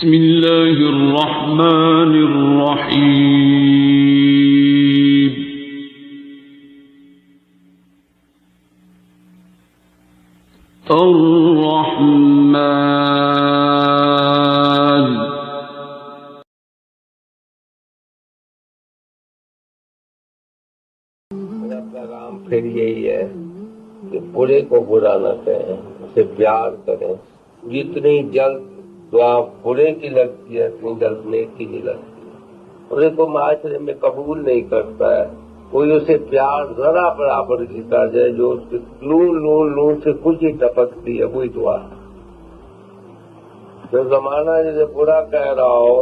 بسم الله الرحمن الرحيم الرحمن میرا پیغام پھر یہی ہے کہ برے کو برا نہ کہیں، اسے پیار کریں۔ جتنی جلد دعا برے کی لگتی ہے اتنی جلد نیک کی نہیں لگتی۔ برے کو معاشرے میں قبول نہیں کرتا ہے، کوئی اسے پیار ذرا برابر کی کر جائے، جو اس کے لون سے کچھ ہی ٹپکتی ہے وہی دعا ہے۔ جو زمانہ جسے برا کہہ رہا ہو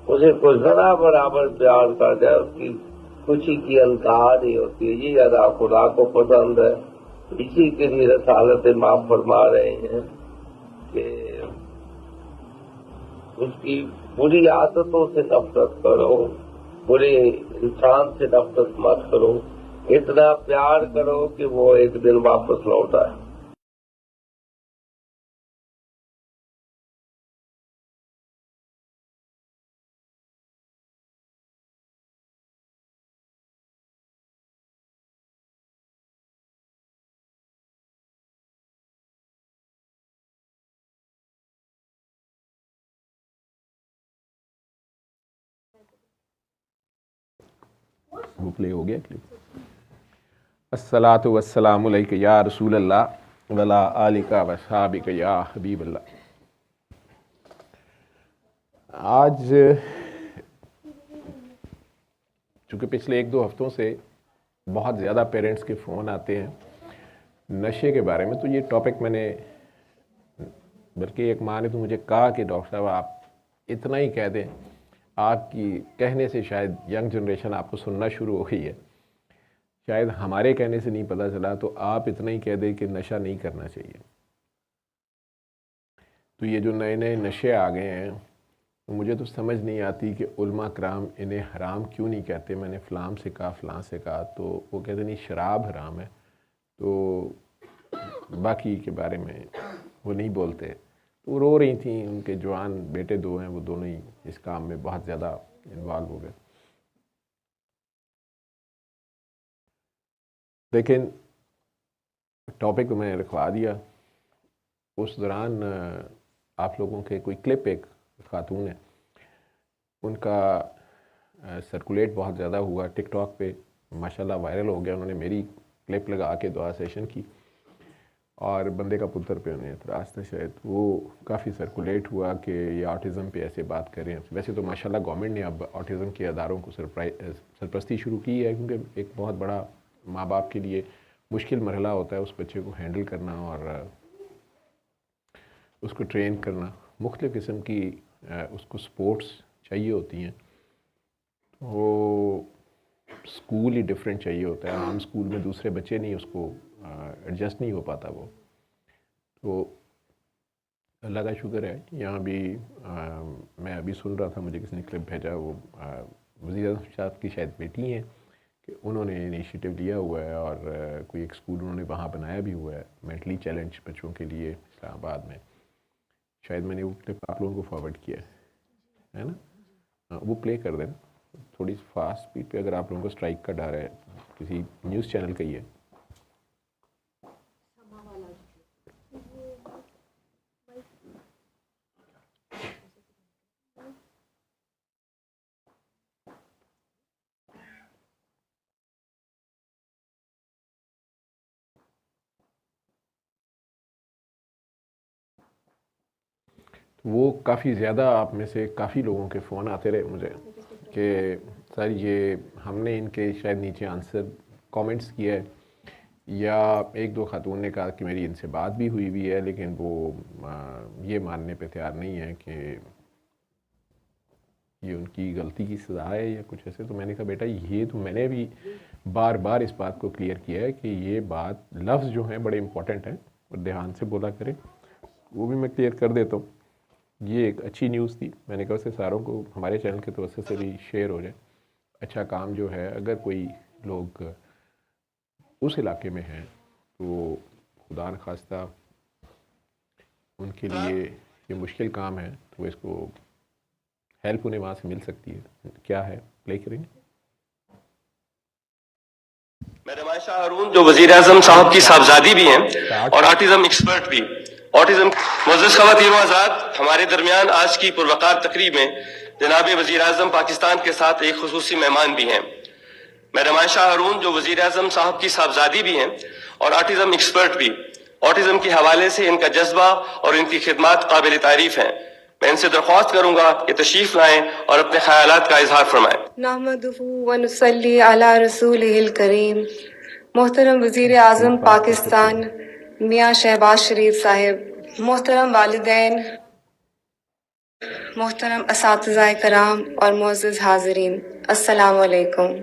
اسے کوئی ذرا برابر پیار کر جائے، اس کی خوشی کی انتہا نہیں ہوتی ہے۔ یہ ادا خدا کو پسند ہے، اسی کے لیے رسالت امام فرما رہے ہیں کہ اس کی بری عادتوں سے نفرت کرو، برے انسان سے نفرت مت کرو، اتنا پیار کرو کہ وہ ایک دن واپس لوٹ آئے۔ وہ پلے ہو گیا کلپ۔ الصلاۃ والسلام علیک یا رسول اللہ وعلی آلک و صحابک یا حبیب اللہ۔ آج چونکہ پچھلے 1-2 ہفتوں سے بہت زیادہ پیرنٹس کے فون آتے ہیں نشے کے بارے میں، تو یہ ٹاپک میں نے، بلکہ ایک ماں نے تو مجھے کہا کہ ڈاکٹر صاحب آپ اتنا ہی کہہ دیں، آپ کی کہنے سے شاید ینگ جنریشن آپ کو سننا شروع ہو گئی ہے، شاید ہمارے کہنے سے نہیں پتہ چلا، تو آپ اتنا ہی کہہ دیں کہ نشہ نہیں کرنا چاہیے۔ تو یہ جو نئے نئے نشے آ گئے ہیں مجھے تو سمجھ نہیں آتی کہ علماء کرام انہیں حرام کیوں نہیں کہتے۔ میں نے فلاں سے کہا فلاں سے کہا تو وہ کہتے نہیں شراب حرام ہے، تو باقی کے بارے میں وہ نہیں بولتے۔ تو وہ رو رہی تھیں، ان کے جوان بیٹے 2 ہیں، وہ دونوں ہی اس کام میں بہت زیادہ انوالو ہو گئے۔ لیکن ٹاپک میں رکھوا دیا، اس دوران آپ لوگوں کے کوئی کلپ، ایک خاتون ہے، ان کا سرکولیٹ بہت زیادہ ہوا ٹک ٹاک پہ، ماشاءاللہ وائرل ہو گیا۔ انہوں نے میری کلپ لگا کے دعا سیشن کی، اور بندے کا پتر پہ انہیں اعتراض تھا شاید، وہ کافی سرکولیٹ ہوا کہ یہ آٹزم پہ ایسے بات کریں۔ ویسے تو ماشاءاللہ گورنمنٹ نے اب آٹزم کے اداروں کو سرپرستی شروع کی ہے، کیونکہ ایک بہت بڑا ماں باپ کے لیے مشکل مرحلہ ہوتا ہے اس بچے کو ہینڈل کرنا اور اس کو ٹرین کرنا۔ مختلف قسم کی اس کو سپورٹس چاہیے ہوتی ہیں، وہ اسکول ہی ڈیفرنٹ چاہیے ہوتا ہے، عام اسکول میں دوسرے بچے نہیں اس کو ایڈجسٹ نہیں ہو پاتا وہ۔ تو اللہ کا شکر ہے یہاں بھی میں ابھی سن رہا تھا، مجھے کسی نے کلپ بھیجا، وہ وزیر اعظم صاحب کی شاید بیٹی ہیں کہ انہوں نے انیشیٹو لیا ہوا ہے، اور کوئی ایک اسکول انہوں نے وہاں بنایا بھی ہوا ہے مینٹلی چیلنج بچوں کے لیے اسلام آباد میں۔ شاید میں نے وہ کلپ آپ لوگوں کو فارورڈ کیا ہے نا، وہ پلے کر دینا تھوڑی فاسٹ سپیڈ پہ، اگر آپ لوگوں کو اسٹرائک کا ڈر ہے، کسی نیوز چینل کا ہی ہے۔ وہ کافی زیادہ آپ میں سے کافی لوگوں کے فون آتے رہے مجھے کہ سر یہ ہم نے ان کے شاید نیچے آنسر کامنٹس کیا ہے، یا 1-2 خاتون نے کہا کہ میری ان سے بات بھی ہوئی ہے، لیکن وہ یہ ماننے پہ تیار نہیں ہے کہ یہ ان کی غلطی کی سزا ہے یا کچھ ایسے۔ تو میں نے کہا بیٹا یہ تو میں نے بھی بار بار اس بات کو کلیئر کیا ہے کہ یہ بات، لفظ جو ہیں بڑے امپورٹنٹ ہیں اور دھیان سے بولا کریں، وہ بھی میں کلیئر کر دیتا ہوں۔ یہ ایک اچھی نیوز تھی، میں نے کہا اسے ساروں کو ہمارے چینل کے توسط سے بھی شیئر ہو جائے۔ اچھا کام جو ہے، اگر کوئی لوگ اس علاقے میں ہیں تو خدا نخواستہ ان کے لیے یہ مشکل کام ہے، تو وہ اس کو ہیلپ انہیں وہاں سے مل سکتی ہے. کیا ہے پلے کریں گے. میڈم عائشہ ہارون جو وزیر اعظم صاحب کی صاحبزادی بھی ہیں اور آٹزم ایکسپرٹ بھی. معزز خواتین و حضرات، ہمارے درمیان آج کی پروقار تقریب میں جناب وزیر اعظم پاکستان کے ساتھ ایک خصوصی مہمان بھی ہیں. میڈم عائشہ ہارون جو وزیر اعظم صاحب کی صاحبزادی بھی ہیں اور آٹزم ایکسپرٹ بھی. آٹزم کے حوالے سے ان کا جذبہ اور ان کی خدمات قابل تعریف ہیں. میں ان سے درخواست کروں گا کہ تشریف لائیں اور اپنے خیالات کا اظہار فرمائیں. نحمدہ ونصلی علی رسولہ الکریم. محترم وزیر اعظم پاکستان میاں شہباز شریف صاحب، محترم والدین، محترم اساتذہ کرام اور معزز حاضرین، السلام علیکم.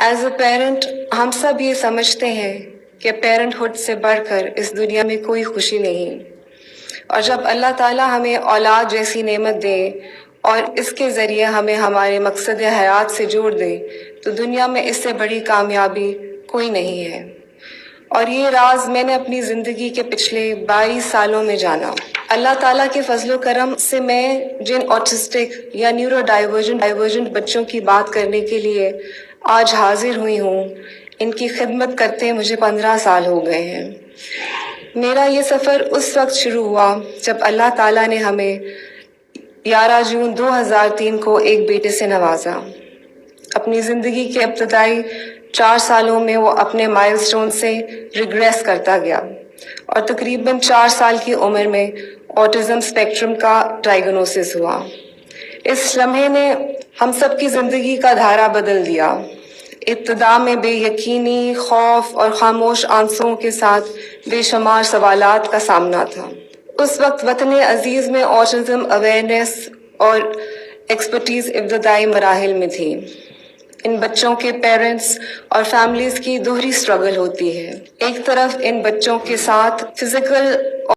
ایز اے پیرنٹ ہم سب یہ سمجھتے ہیں کہ پیرنٹ ہوڈ سے بڑھ کر اس دنیا میں کوئی خوشی نہیں، اور جب اللہ تعالیٰ ہمیں اولاد جیسی نعمت دے اور اس کے ذریعے ہمیں ہمارے مقصد حیات سے جوڑ دے تو دنیا میں اس سے بڑی کامیابی کوئی نہیں ہے. اور یہ راز میں نے اپنی زندگی کے پچھلے 22 سالوں میں جانا. اللہ تعالیٰ کے فضل و کرم سے میں جن آٹسٹک یا نیورو ڈائیورجنٹ بچوں کی بات کرنے کے لیے آج حاضر ہوئی ہوں، ان کی خدمت کرتے مجھے 15 سال ہو گئے ہیں. میرا یہ سفر اس وقت شروع ہوا جب اللہ تعالیٰ نے ہمیں 11 جون 2003 کو ایک بیٹے سے نوازا. اپنی زندگی کے ابتدائی 4 سالوں میں وہ اپنے مائل سٹون سے ریگریس کرتا گیا اور تقریباً 4 سال کی عمر میں آٹزم اسپیکٹرم کا ڈائگنوسس ہوا. اس لمحے نے ہم سب کی زندگی کا دھارا بدل دیا. ابتدا میں بے یقینی، خوف اور خاموش آنسوؤں کے ساتھ بے شمار سوالات کا سامنا تھا. اس وقت وطن عزیز میں آٹزم اویئرنیس اور ایکسپرٹیز ابتدائی مراحل میں تھی. ان بچوں کے پیرنٹس اور فیملیز کی دوہری سٹرگل ہوتی ہے. ایک طرف ان بچوں کے ساتھ فزیکل